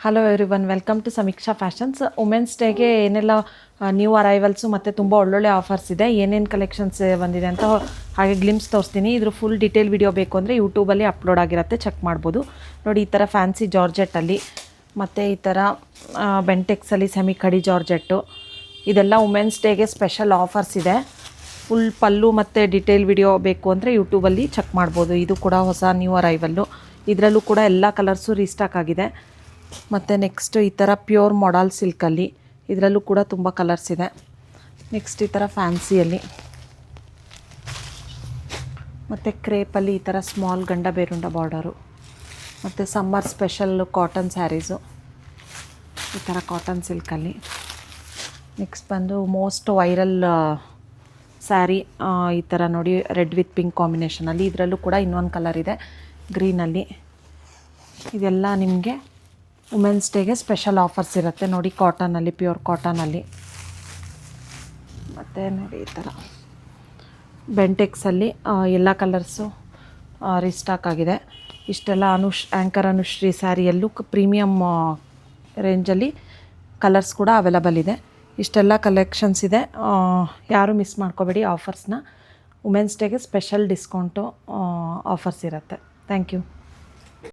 Hello everyone, welcome to ಸಮೀಕ್ಷಾ fashions. Women's ಡೇಗೆ ಏನೆಲ್ಲ ನ್ಯೂ ಅರೈವಲ್ಸು ಮತ್ತು ತುಂಬ ಒಳ್ಳೊಳ್ಳೆ ಆಫರ್ಸ್ ಇದೆ, ಏನೇನು ಕಲೆಕ್ಷನ್ಸ್ ಬಂದಿದೆ ಅಂತ ಹಾಗೆ ಗ್ಲಿಮ್ಸ್ ತೋರಿಸ್ತೀನಿ. ಇದ್ರ ಫುಲ್ ಡೀಟೇಲ್ ವಿಡಿಯೋ ಬೇಕು ಅಂದರೆ ಯೂಟ್ಯೂಬಲ್ಲಿ ಅಪ್ಲೋಡ್ ಆಗಿರುತ್ತೆ, ಚೆಕ್ ಮಾಡ್ಬೋದು. ನೋಡಿ, ಈ ಥರ ಫ್ಯಾನ್ಸಿ ಜಾರ್ಜೆಟ್ಟಲ್ಲಿ ಮತ್ತು ಈ ಥರ ಬೆಂಟೆಕ್ಸಲ್ಲಿ ಸೆಮಿ ಕಡಿ ಜಾರ್ಜೆಟ್ಟು, ಇದೆಲ್ಲ ವುಮೆನ್ಸ್ ಡೇಗೆ ಸ್ಪೆಷಲ್ ಆಫರ್ಸ್ ಇದೆ. ಫುಲ್ ಪಲ್ಲು ಮತ್ತು ಡೀಟೇಲ್ ವಿಡಿಯೋ ಬೇಕು ಅಂದರೆ ಯೂಟ್ಯೂಬಲ್ಲಿ ಚೆಕ್ ಮಾಡ್ಬೋದು. ಇದು ಕೂಡ ಹೊಸ ನ್ಯೂ ಅರೈವಲ್ಲು, ಇದರಲ್ಲೂ ಕೂಡ ಎಲ್ಲ ಕಲರ್ಸು ರೀಸ್ಟಾಕ್ ಆಗಿದೆ. ಮತ್ತು ನೆಕ್ಸ್ಟು ಈ ಥರ ಪ್ಯೂರ್ ಮಾಡಲ್ ಸಿಲ್ಕಲ್ಲಿ, ಇದರಲ್ಲೂ ಕೂಡ ತುಂಬ ಕಲರ್ಸ್ ಇದೆ. ನೆಕ್ಸ್ಟ್ ಈ ಥರ ಫ್ಯಾನ್ಸಿಯಲ್ಲಿ, ಮತ್ತು ಕ್ರೇಪಲ್ಲಿ ಈ ಥರ ಸ್ಮಾಲ್ ಗಂಡ ಬೇರುಂಡ ಬಾರ್ಡರು, ಮತ್ತು ಸಮ್ಮರ್ ಸ್ಪೆಷಲ್ ಕಾಟನ್ ಸ್ಯಾರೀಸು ಈ ಥರ ಕಾಟನ್ ಸಿಲ್ಕಲ್ಲಿ. ನೆಕ್ಸ್ಟ್ ಬಂದು ಮೋಸ್ಟ್ ವೈರಲ್ ಸ್ಯಾರಿ ಈ ಥರ ನೋಡಿ, ರೆಡ್ ವಿತ್ ಪಿಂಕ್ ಕಾಂಬಿನೇಷನಲ್ಲಿ, ಇದರಲ್ಲೂ ಕೂಡ ಇನ್ನೊಂದು ಕಲರ್ ಇದೆ ಗ್ರೀನಲ್ಲಿ. ಇದೆಲ್ಲ ನಿಮಗೆ ವುಮೆನ್ಸ್ ಡೇಗೆ ಸ್ಪೆಷಲ್ ಆಫರ್ಸ್ ಇರುತ್ತೆ ನೋಡಿ, ಕಾಟನಲ್ಲಿ, ಪ್ಯೂರ್ ಕಾಟನಲ್ಲಿ. ಮತ್ತು ನೋಡಿ ಈ ಥರ ಬೆಂಟೆಕ್ಸಲ್ಲಿ ಎಲ್ಲ ಕಲರ್ಸು ರೀಸ್ಟಾಕ್ ಆಗಿದೆ. ಇಷ್ಟೆಲ್ಲ ಆ್ಯಂಕರ್ ಅನುಶ್ರೀ ಸ್ಯಾರಿಯಲ್ಲೂ ಪ್ರೀಮಿಯಮ್ ರೇಂಜಲ್ಲಿ ಕಲರ್ಸ್ ಕೂಡ ಅವೈಲಬಲ್ ಇದೆ. ಇಷ್ಟೆಲ್ಲ ಕಲೆಕ್ಷನ್ಸ್ ಇದೆ, ಯಾರೂ ಮಿಸ್ ಮಾಡ್ಕೋಬೇಡಿ ಆಫರ್ಸ್ನ. ವುಮೆನ್ಸ್ ಡೇಗೆ ಸ್ಪೆಷಲ್ ಡಿಸ್ಕೌಂಟು ಆಫರ್ಸ್ ಇರುತ್ತೆ. Thank you.